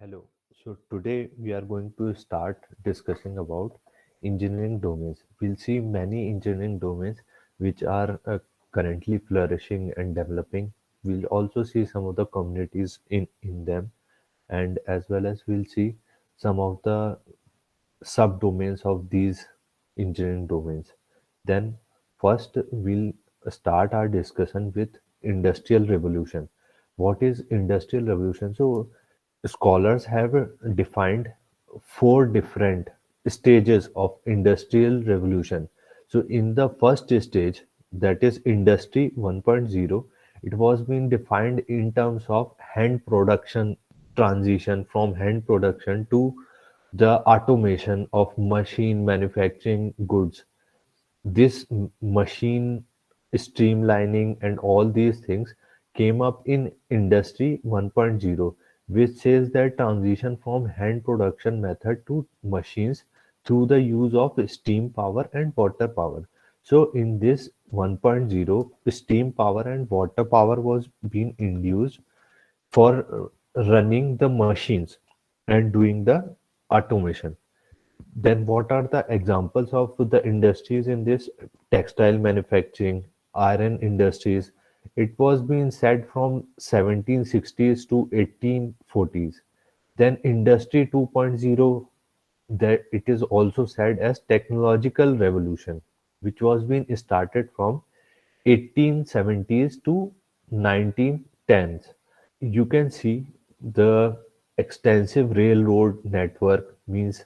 Hello. So today we are going to start discussing about engineering domains. We'll see many engineering domains which are currently flourishing and developing. We'll also see some of the communities in them, and as well as we'll see some of the subdomains of these engineering domains. Then first we'll start our discussion with industrial revolution. What is industrial revolution? So scholars have defined four different stages of industrial revolution. So in the first stage, that is industry 1.0, it was being defined in terms of hand production, transition from hand production to the automation of machine manufacturing goods. This machine streamlining and all these things came up in industry 1.0, which says that transition from hand production method to machines through the use of steam power and water power. So in this 1.0, steam power and water power was being induced for running the machines and doing the automation. Then what are the examples of the industries in this? Textile manufacturing, iron industries. It was being said from 1760s to 1840s. Then industry 2.0, that it is also said as technological revolution, which was being started from 1870s to 1910s. You can see the extensive railroad network, means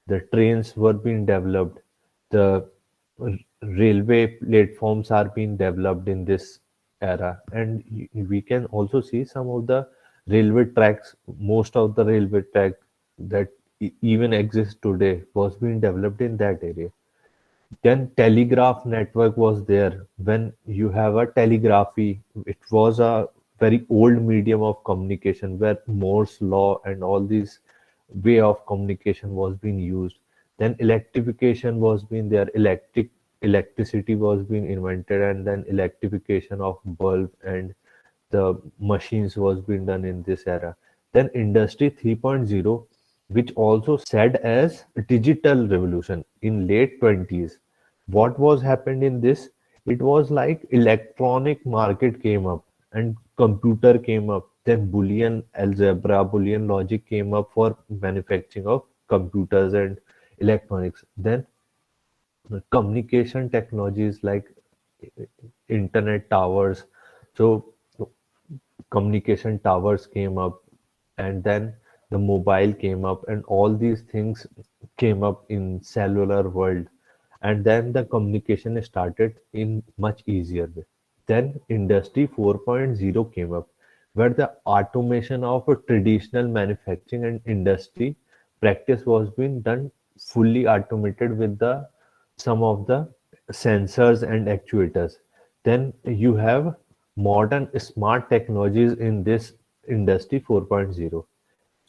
the trains were being developed, the railway platforms are being developed in this era, and we can also see some of the railway tracks. Most of the railway track that even exist today was being developed in that area. Then telegraph network was there. When you have a telegraphy, it was a very old medium of communication where Morse law and all these way of communication was being used. Then electrification was being there. Electricity was being invented, and then electrification of bulb and the machines was being done in this era. Then industry 3.0, which also said as digital revolution in late 20s. What was happened in this? It was like electronic market came up and computer came up. Then Boolean algebra, Boolean logic came up for manufacturing of computers and electronics. Then communication technologies like internet towers. So communication towers came up, and then the mobile came up, and all these things came up in cellular world, and then the communication started in much easier way. Then industry 4.0 came up, where the automation of a traditional manufacturing and industry practice was being done fully automated with the some of the sensors and actuators. Then you have modern smart technologies in this industry 4.0.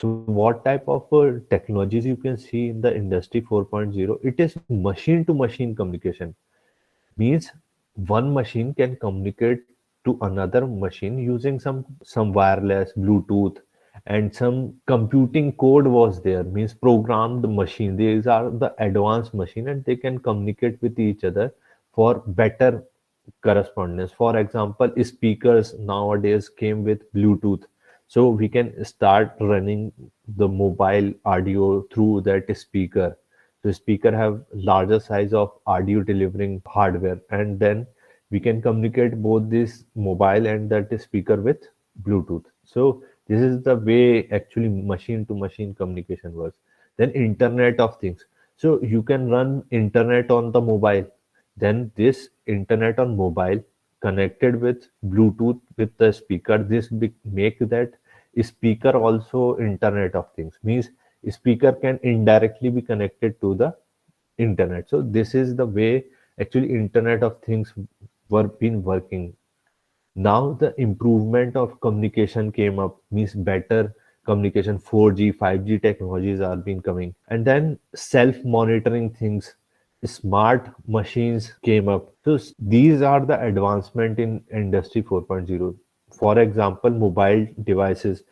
So what type of technologies you can see in the industry 4.0? It is machine to machine communication. Means one machine can communicate to another machine using some wireless Bluetooth, and some computing code was there, means programmed machine. These are the advanced machine, and they can communicate with each other for better correspondence. For example, speakers nowadays came with Bluetooth, so we can start running the mobile audio through that speaker. The speaker have larger size of audio delivering hardware, and then we can communicate both this mobile and that speaker with Bluetooth. So this is the way actually machine to machine communication works. Then internet of things. So you can run internet on the mobile. Then this internet on mobile connected with Bluetooth with the speaker. This make that speaker also internet of things. Means speaker can indirectly be connected to the internet. So this is the way actually internet of things were been working. Now the improvement of communication came up, means better communication. 4G 5G technologies are being coming, and then self monitoring things, smart machines came up. So these are the advancement in industry 4.0. For example, mobile devices.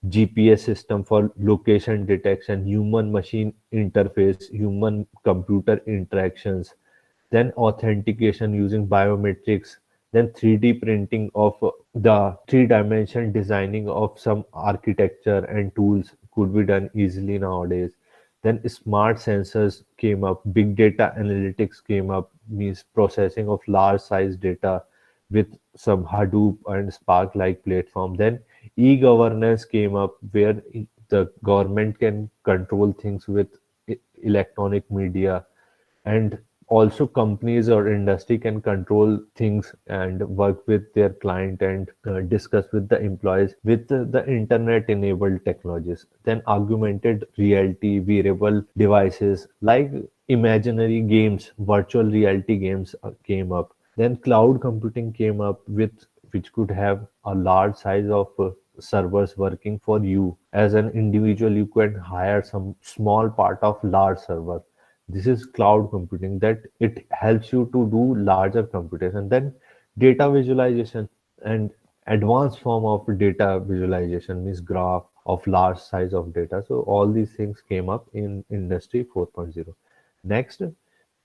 GPS system for location detection, human machine interface, human computer interactions, then authentication using biometrics, then 3D printing of the three-dimension designing of some architecture and tools could be done easily nowadays. Then smart sensors came up, big data analytics came up, means processing of large size data with some Hadoop and Spark like platform. Then e-governance came up where the government can control things with electronic media, and also companies or industry can control things and work with their client and discuss with the employees with the internet enabled technologies. Then augmented reality wearable devices like imaginary games, virtual reality games came up. Then cloud computing came up with which could have a large size of servers working for you. As an individual you can hire some small part of large server. This is cloud computing, that it helps you to do larger computation. Then data visualization and advanced form of data visualization means graph of large size of data. So all these things came up in industry 4.0. Next,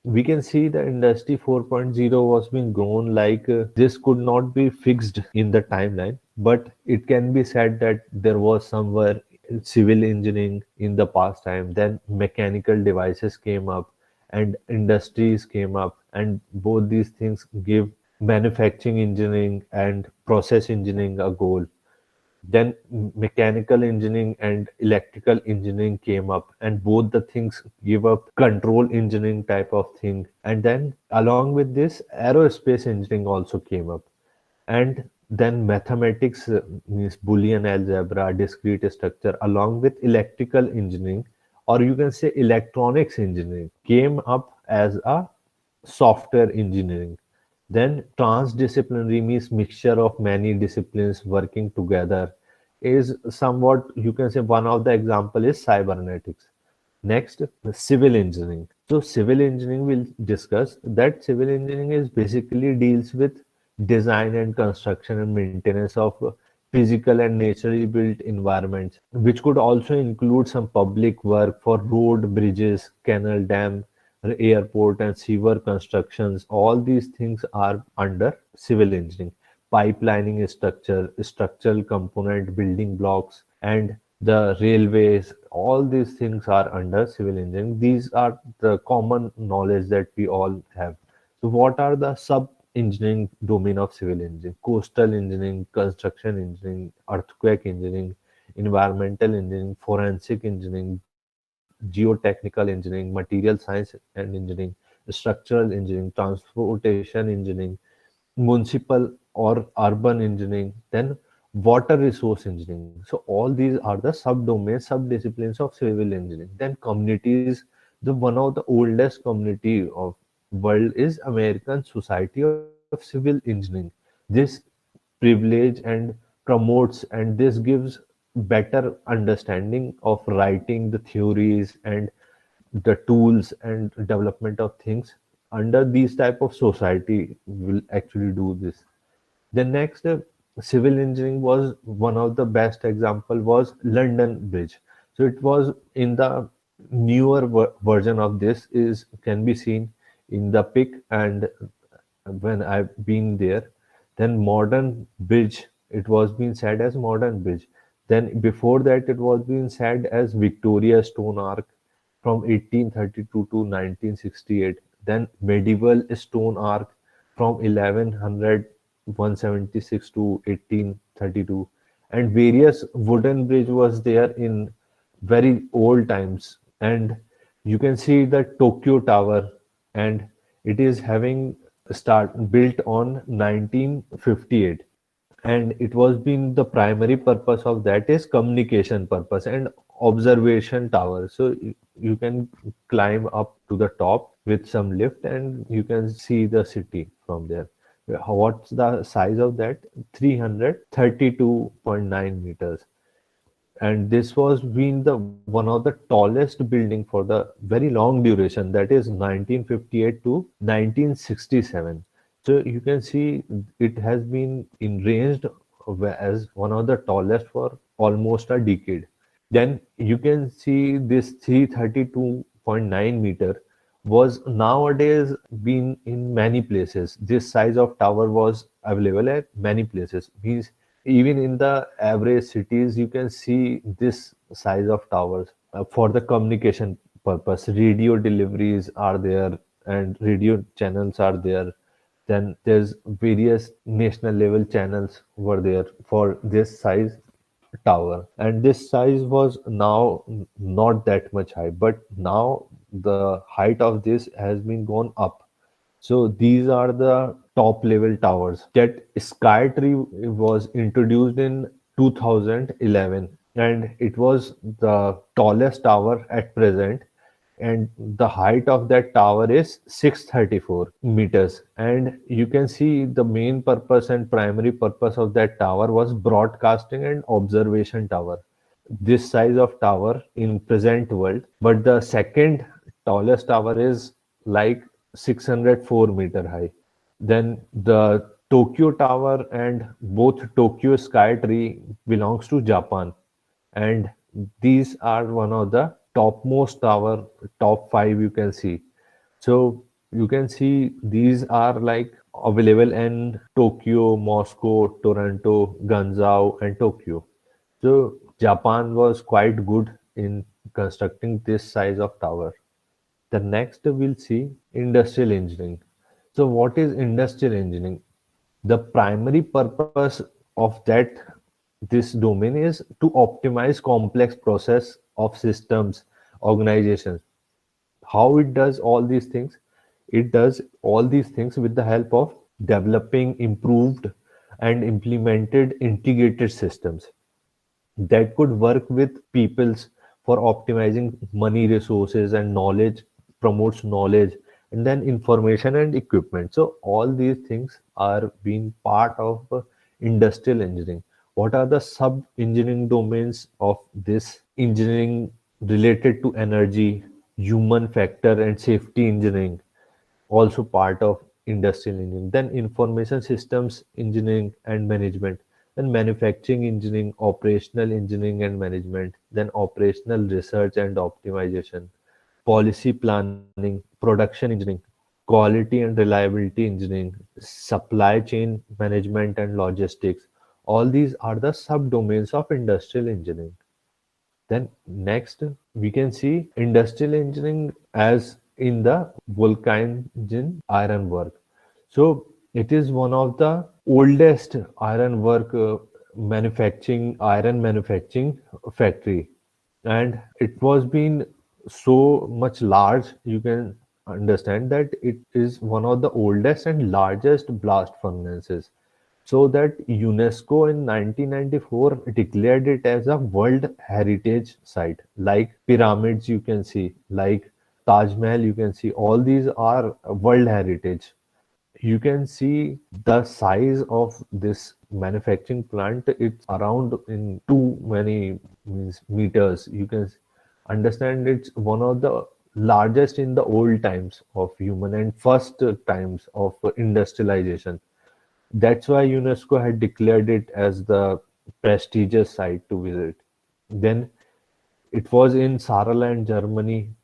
we can see the industry 4.0 was being grown like this could not be fixed in the timeline, but it can be said that there was somewhere civil engineering in the past time, then mechanical devices came up and industries came up, and both these things give manufacturing engineering and process engineering a goal. Then mechanical engineering and electrical engineering came up, and both the things give up control engineering type of thing. And then along with this, aerospace engineering also came up. And then mathematics means Boolean algebra, discrete structure, along with electrical engineering, or you can say electronics engineering, came up as a software engineering. Then transdisciplinary means mixture of many disciplines working together is somewhat, you can say, one of the example is cybernetics. Next, civil engineering. So civil engineering will discuss that civil engineering is basically deals with design and construction and maintenance of physical and naturally built environments, which could also include some public work for road, bridges, canal, dam, airport, and sewer constructions. All these things are under civil engineering. Pipelining structure, structural component, building blocks, and the railways, all these things are under civil engineering. These are the common knowledge that we all have. So what are the sub engineering domain of civil engineering? Coastal engineering, construction engineering, earthquake engineering, environmental engineering, forensic engineering, geotechnical engineering, material science and engineering, structural engineering, transportation engineering, municipal or urban engineering, then water resource engineering. So all these are the subdomains, subdisciplines of civil engineering. Then communities, the one of the oldest community of world is American Society of Civil Engineering. This privilege and promotes, and this gives better understanding of writing the theories and the tools and development of things under these type of society will actually do this. The next civil engineering was one of the best example was London Bridge. So it was in the newer version of this is can be seen in the pic, and when I've been there, then modern bridge, it was being said as modern bridge. Then before that, it was being said as Victoria Stone Arch from 1832 to 1968. Then medieval stone arch from 1100 176 to 1832, and various wooden bridge was there in very old times. And you can see the Tokyo Tower, and it is having start built on 1958, and it was been the primary purpose of that is communication purpose and observation tower. So you can climb up to the top with some lift and you can see the city from there. What's the size of that? 332.9 meters. And this was been the one of the tallest building for the very long duration, that is 1958 to 1967. So you can see it has been enranged as one of the tallest for almost a decade. Then you can see this 332.9 meter was nowadays been in many places. This size of tower was available at many places. Means even in the average cities, you can see this size of towers for the communication purpose. Radio deliveries are there and radio channels are there. Then there's various national level channels were there for this size tower, and this size was now not that much high, but now the height of this has been gone up. So these are the top level towers. That Skytree was introduced in 2011, and it was the tallest tower at present, and the height of that tower is 634 meters. And you can see the main purpose and primary purpose of that tower was broadcasting and observation tower, this size of tower in present world. But the second tallest tower is like 604-meter high. Then the Tokyo Tower and both Tokyo Skytree belongs to Japan, and these are one of the topmost tower, top five you can see. So you can see these are like available in Tokyo, Moscow, Toronto, Guangzhou, and Tokyo. So Japan was quite good in constructing this size of tower. The next we'll see industrial engineering. So what is industrial engineering? The primary purpose of that this domain is to optimize complex process of systems, organizations. How it does all these things? It does all these things with the help of developing improved and implemented integrated systems that could work with peoples for optimizing money resources and knowledge, promotes knowledge, and then information and equipment. So all these things are being part of industrial engineering. What are the sub engineering domains of this engineering? Related to energy, human factor, and safety engineering, also part of industrial engineering. Then information systems engineering and management, then manufacturing engineering, operational engineering and management, then operational research and optimization, policy planning, production engineering, quality and reliability engineering, supply chain management and logistics. All these are the subdomains of industrial engineering. Then next we can see industrial engineering as in the Vulcanism iron work. So it is one of the oldest iron work iron manufacturing factory, and it was been so much large. You can understand that it is one of the oldest and largest blast furnaces, so that UNESCO in 1994 declared it as a World Heritage Site. Like pyramids, you can see, like Taj Mahal, you can see, all these are World Heritage. You can see the size of this manufacturing plant. It's around in too many means meters. You can understand it's one of the largest in the old times of human and first times of industrialization. That's why UNESCO had declared it as the prestigious site to visit. Then it was in Saarland, Germany,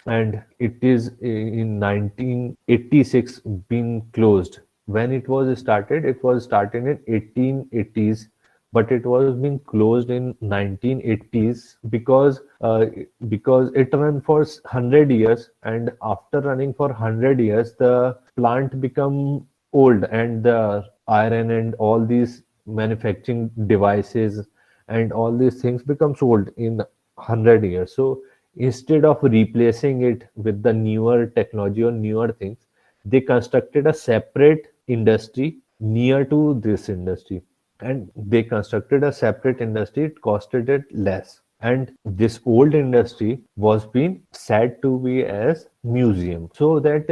and it is in 1986 been closed. When it was started in 1880s, but it was being closed in 1980s because it ran for 100 years, and after running for 100 years the plant become old, and the iron and all these manufacturing devices and all these things becomes old in 100 years. So instead of replacing it with the newer technology or newer things, they constructed a separate industry near to this industry, and they constructed a separate industry. It costed it less, and this old industry was being said to be as museum, so that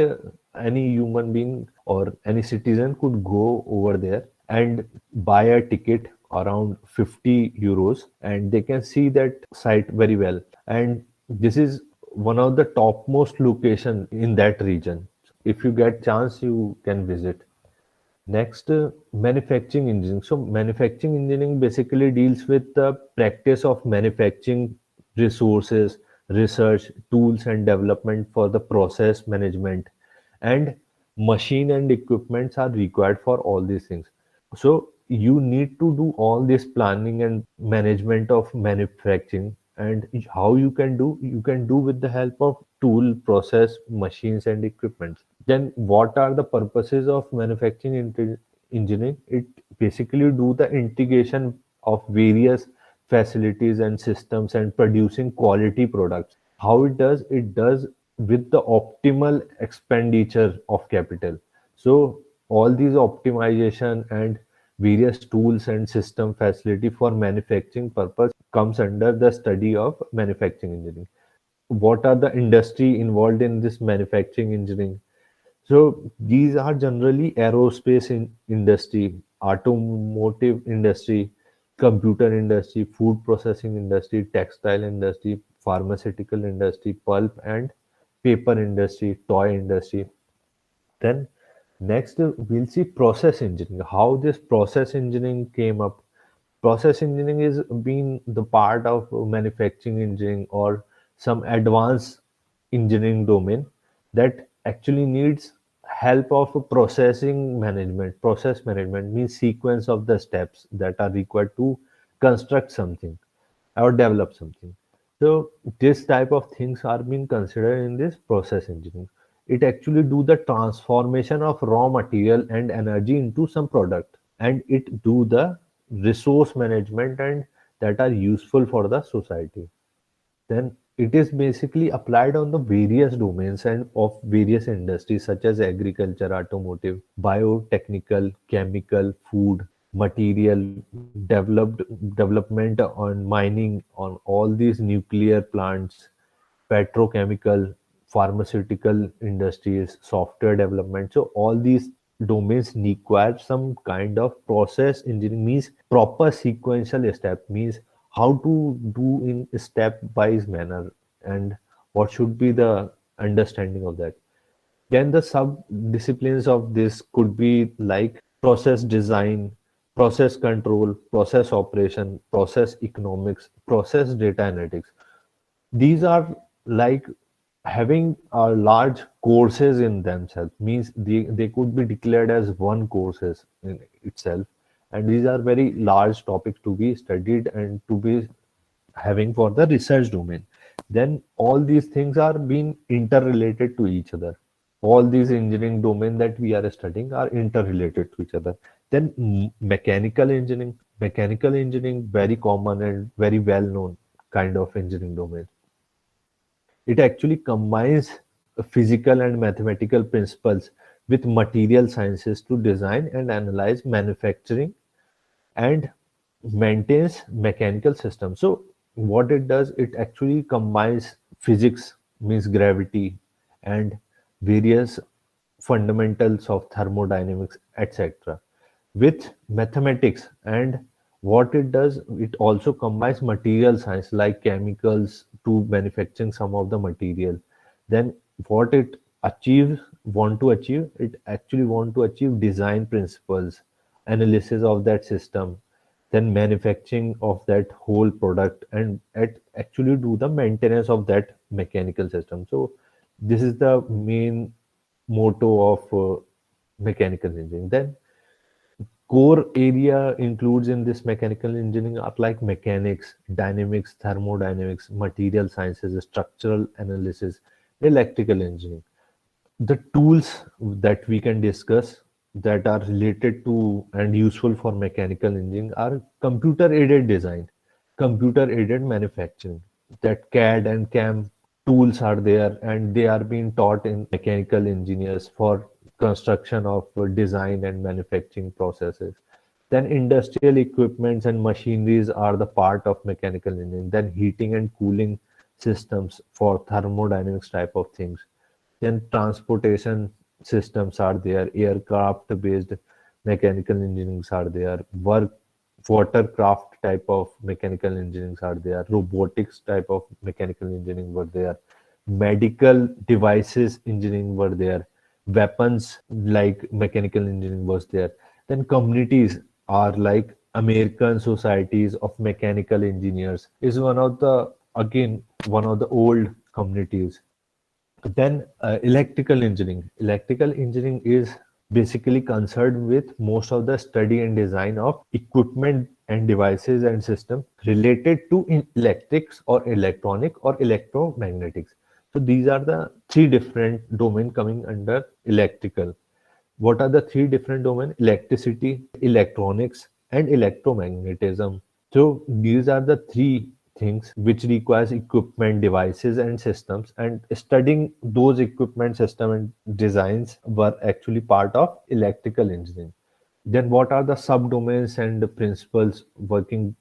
any human being or any citizen could go over there and buy a ticket around 50 euros, and they can see that site very well. And this is one of the topmost location in that region. If you get chance, you can visit. Next, manufacturing engineering. So manufacturing engineering basically deals with the practice of manufacturing resources, research, tools and development for the process management, and machine and equipments are required for all these things. So you need to do all this planning and management of manufacturing, and how you can do with the help of tool, process, machines and equipment. Then what are the purposes of manufacturing engineering? It basically do the integration of various facilities and systems and producing quality products. How it does? It does with the optimal expenditure of capital. So all these optimization and various tools and system facility for manufacturing purpose comes under the study of manufacturing engineering. What are the industry involved in this manufacturing engineering? So these are generally aerospace industry, automotive industry, computer industry, food processing industry, textile industry, pharmaceutical industry, pulp and paper industry, toy industry. Then next we'll see process engineering. How this process engineering came up. Process engineering is been the part of manufacturing engineering or some advanced engineering domain that actually needs help of processing management. Process management means sequence of the steps that are required to construct something or develop something. So this type of things are being considered in this process engineering. It actually do the transformation of raw material and energy into some product, and it do the resource management and that are useful for the society. Then it is basically applied on the various domains and of various industries such as agriculture, automotive, biotechnical, chemical, food, material, developed development on mining, on all these nuclear plants, petrochemical, pharmaceutical industries, software development. So all these domains require some kind of process engineering, means proper sequential step, means how to do in a step-wise manner and what should be the understanding of that. Then the sub-disciplines of this could be like process design, process control, process operation, process economics, process data analytics. These are like having large courses in themselves, means they could be declared as one courses in itself, and these are very large topics to be studied and to be having for the research domain. Then all these things are being interrelated to each other. All these engineering domain that we are studying are interrelated to each other. Then mechanical engineering, very common and very well known kind of engineering domain. It actually combines physical and mathematical principles with material sciences to design and analyze manufacturing and maintains mechanical systems. So what it does, it actually combines physics, means gravity, and various fundamentals of thermodynamics, etc., with mathematics. And what it does, it also combines material science like chemicals to manufacturing some of the material. Then what it achieves want to achieve, it actually want to achieve design principles, analysis of that system, then manufacturing of that whole product, and actually do the maintenance of that mechanical system. So this is the main motto of mechanical engineering. Then core area includes in this mechanical engineering are like mechanics, dynamics, thermodynamics, material sciences, structural analysis, electrical engineering. The tools that we can discuss that are related to and useful for mechanical engineering are computer aided design, computer aided manufacturing. That CAD and CAM tools are there, and they are being taught in mechanical engineers for construction of design and manufacturing processes. Then industrial equipments and machineries are the part of mechanical engineering. Then heating and cooling systems for thermodynamics type of things. Then transportation systems are there, aircraft based mechanical engineerings are there, watercraft type of mechanical engineerings are there, robotics type of mechanical engineering were there, medical devices engineering were there, weapons like mechanical engineering was there. Then communities are like American societies of mechanical engineers is one of the, again, one of the old communities. Then electrical engineering. Electrical engineering is basically concerned with most of the study and design of equipment and devices and systems related to electrics or electronic or electromagnetics. So these are the three different domain coming under electrical. What are the three different domains? Electricity, electronics, and electromagnetism. So these are the three things which requires equipment, devices, and systems. And studying those equipment, system, and designs were actually part of electrical engineering. Then what are the subdomains and the principles working,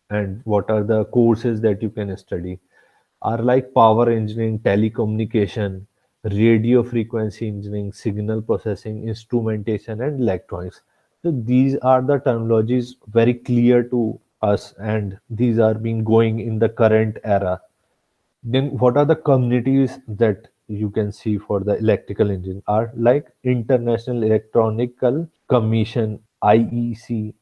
and what are the courses that you can study? Are like power engineering, telecommunication, radio frequency engineering, signal processing, instrumentation, and electronics. So these are the terminologies very clear to us, and these are being going in the current era. Then what are the communities that you can see for the electrical engine are like International Electronical Commission, IEC,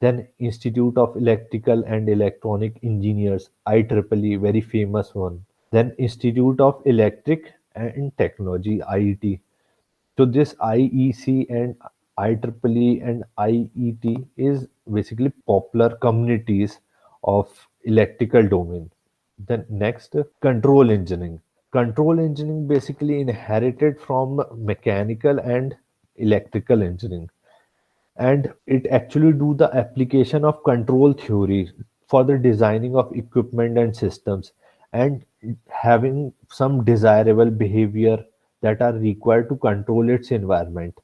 then Institute of Electrical and Electronic Engineers, IEEE, very famous one. Then Institute of Electric and Technology, IET. So this IEC and IEEE and IET is basically popular communities of electrical domain. Then next, control engineering. Control engineering basically inherited from mechanical and electrical engineering, and it actually do the application of control theory for the designing of equipment and systems, and having some desirable behavior that are required to control its environment.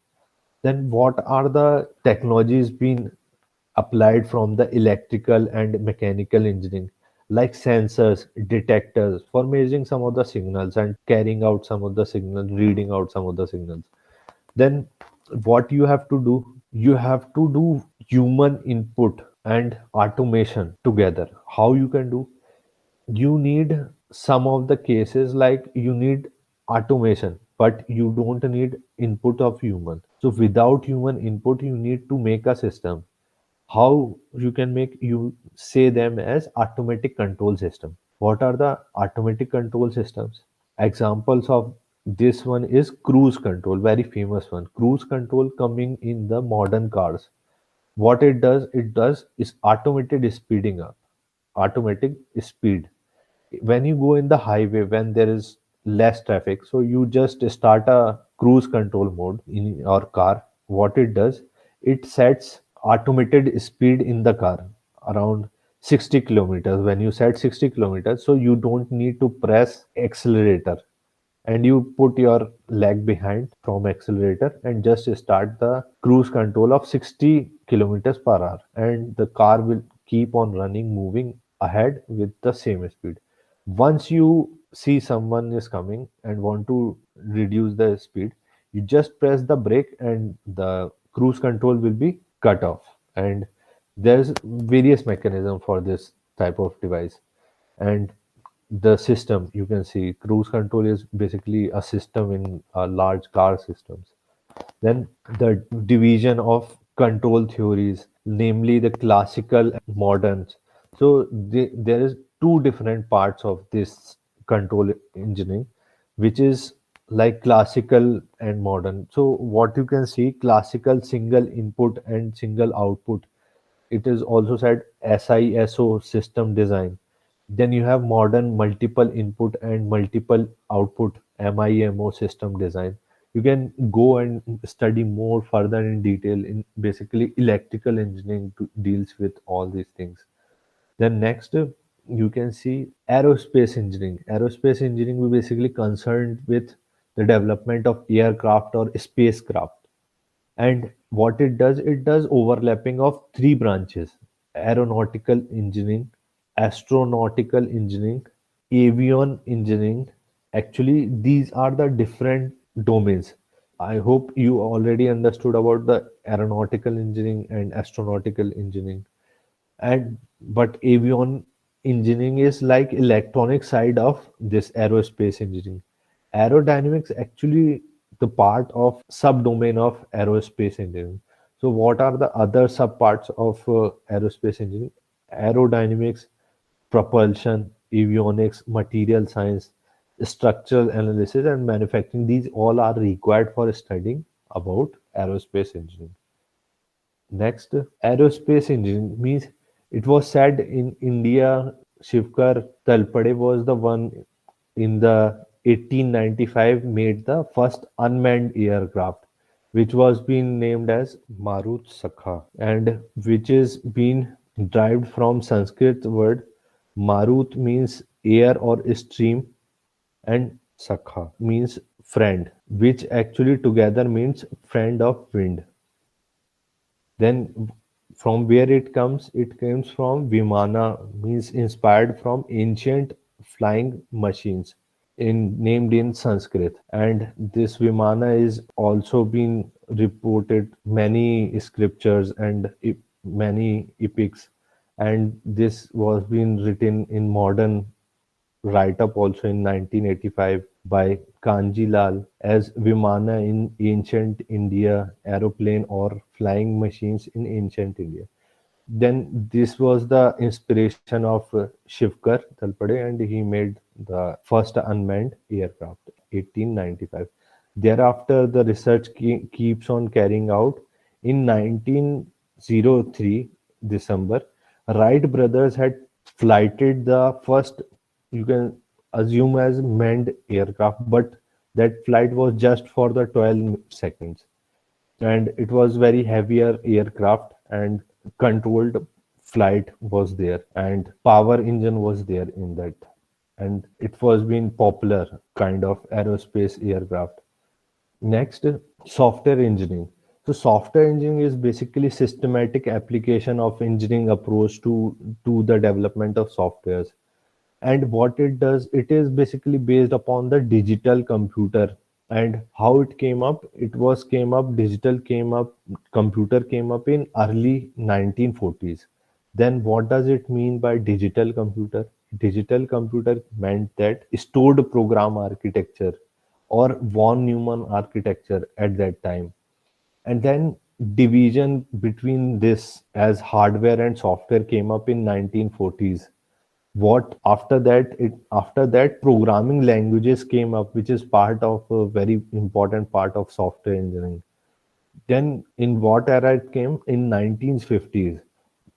Then what are the technologies being applied from the electrical and mechanical engineering, like sensors, detectors for measuring some of the signals and carrying out some of the signals, reading out some of the signals. Then what you have to do, you have to do human input and automation together. How you can do? You need some of the cases like you need automation, but you don't need input of human. So without human input you need to make a system. How you can make? You say them as automatic control system. What are the automatic control systems? Examples of this one is cruise control, very famous one. Cruise control coming in the modern cars. What it does is automated speeding up, automatic speed. When you go in the highway when there is less traffic, so you just start a cruise control mode in your car. What it does, it sets automated speed in the car around 60 kilometers. When you set 60 kilometers, so you don't need to press accelerator, and you put your leg behind from accelerator and just start the cruise control of 60 kilometers per hour, and the car will keep on running, moving ahead with the same speed. Once you see someone is coming and want to reduce the speed, you just press the brake and the cruise control will be cut off. And there's various mechanism for this type of device. And the system, you can see cruise control is basically a system in large car systems. Then the division of control theories, namely the classical and moderns. So there is two different parts of this control engineering, which is like classical and modern. So what you can see, classical single input and single output. It is also said SISO, system design. Then you have modern multiple input and multiple output, MIMO, system design. You can go and study more further in detail in basically electrical engineering deals with all these things. Then next, you can see aerospace engineering. Aerospace engineering we basically concerned with the development of aircraft or spacecraft. And what it does overlapping of three branches: aeronautical engineering, astronautical engineering, avion engineering. Actually, these are the different domains. I hope you already understood about the aeronautical engineering and astronautical engineering. And but avion engineering is like electronic side of this aerospace engineering. Aerodynamics actually the part of subdomain of aerospace engineering. So what are the other subparts of aerospace engineering? Aerodynamics, propulsion, avionics, material science, structural analysis, and manufacturing. These all are required for studying about aerospace engineering. Next, aerospace engineering means it was said in India, Shivkar Talpade was the one in the 1895 made the first unmanned aircraft, which was being named as Marut Sakha, and which is been derived from Sanskrit word Marut means air or stream, and Sakha means friend, which actually together means friend of wind. Then from where it comes? It comes from Vimana, means inspired from ancient flying machines named in Sanskrit. And this Vimana is also been reported many scriptures and many epics. And this was being written in modern write-up also in 1985 by Kanji Lal as Vimana in ancient India, aeroplane or flying machines in ancient India. Then this was the inspiration of Shivkar Talpade, and he made the first unmanned aircraft, 1895. Thereafter, the research keeps on carrying out. In 1903 December, Wright brothers had flighted the first, you can assume as manned aircraft, but that flight was just for the 12 seconds, and it was very heavier aircraft, and controlled flight was there, and power engine was there in that, and it was been popular kind of aerospace aircraft. Next, software engineering. So software engineering is basically systematic application of engineering approach to the development of softwares. And what it does, it is basically based upon the digital computer. And how it came up, it was came up digital came up computer came up in early 1940s. Then what does it mean by digital computer? Digital computer meant that stored program architecture or von Neumann architecture at that time. And then division between this as hardware and software came up in 1940s. What after that, it after that programming languages came up, which is part of a very important part of software engineering. Then in what era it came? In 1950s.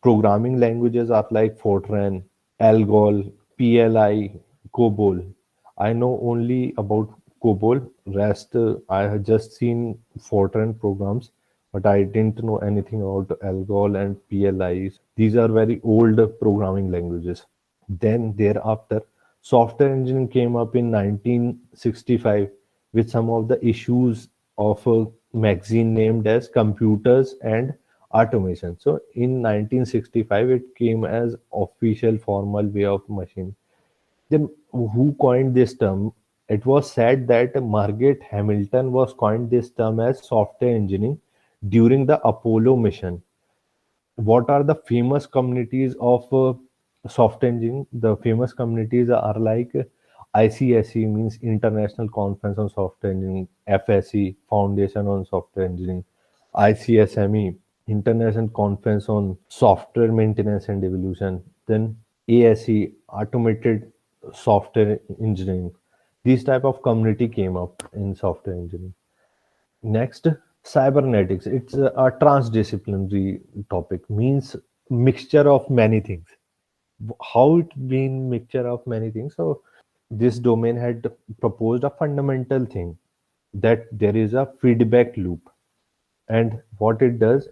Programming languages are like Fortran, Algol, PLI, COBOL. I know only about COBOL. Rest, I have just seen Fortran programs, but I didn't know anything about Algol and PLI. These are very old programming languages. Then thereafter, software engineering came up in 1965 with some of the issues of a magazine named as Computers and Automation. So in 1965, it came as official formal way of machine. Then who coined this term? It was said that Margaret Hamilton was coined this term as software engineering during the Apollo mission. What are the famous communities of software engineering? The famous communities are like ICSE, means International Conference on Software Engineering, FSE, Foundation on Software Engineering, ICSME, International Conference on Software Maintenance and Evolution, then ASE, Automated Software Engineering. These type of community came up in software engineering. Next, cybernetics. It's a transdisciplinary topic, means mixture of many things. How it been mixture of many things? So this domain had proposed a fundamental thing, that there is a feedback loop. And what it does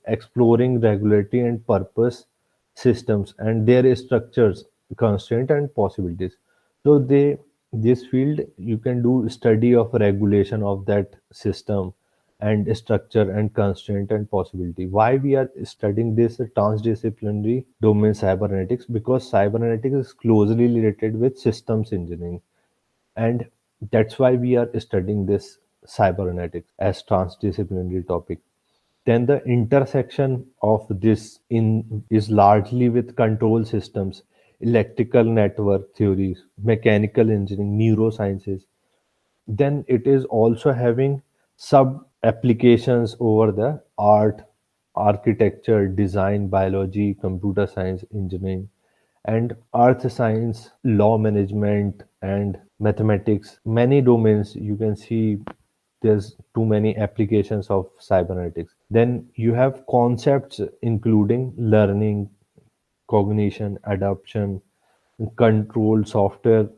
exploring regulatory and purpose systems and their structures, constraint and possibilities. So they this field you can do study of regulation of that system and structure and constraint and possibility. Why we are studying this transdisciplinary domain cybernetics? Because cybernetics is closely related with systems engineering, and that's why we are studying this cybernetics as transdisciplinary topic. Then the intersection of this in is largely with control systems, electrical network theories, mechanical engineering, neurosciences. Then it is also having sub applications over the art, architecture, design, biology, computer science, engineering, and earth science, law management, and mathematics. Many domains you can see there's too many applications of cybernetics. Then you have concepts including learning, cognition, adaptation, control, software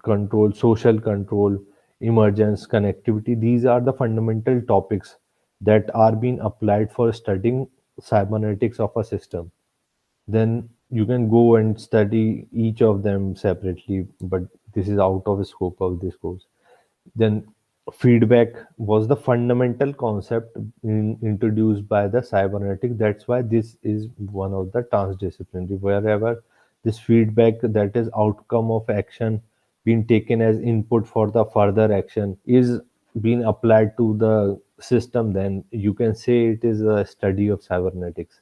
control, social control, emergence, connectivity. These are the fundamental topics that are being applied for studying cybernetics of a system. Then you can go and study each of them separately, but this is out of the scope of this course. Then feedback was the fundamental concept introduced by the cybernetic. That's why this is one of the transdisciplinary. Wherever this feedback, that is outcome of action, being taken as input for the further action, is being applied to the system, then you can say it is a study of cybernetics.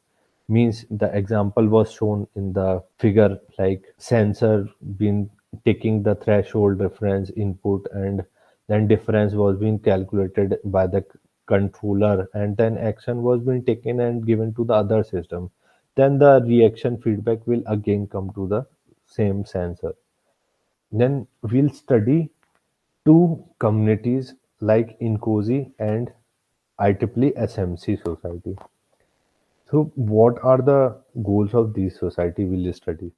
Means the example was shown in the figure, like sensor being taking the threshold reference input, and then difference was being calculated by the controller, and then action was being taken and given to the other system. Then the reaction feedback will again come to the same sensor. Then we'll study two communities like INCOSI and IEEE SMC society. So what are the goals of these society we'll study?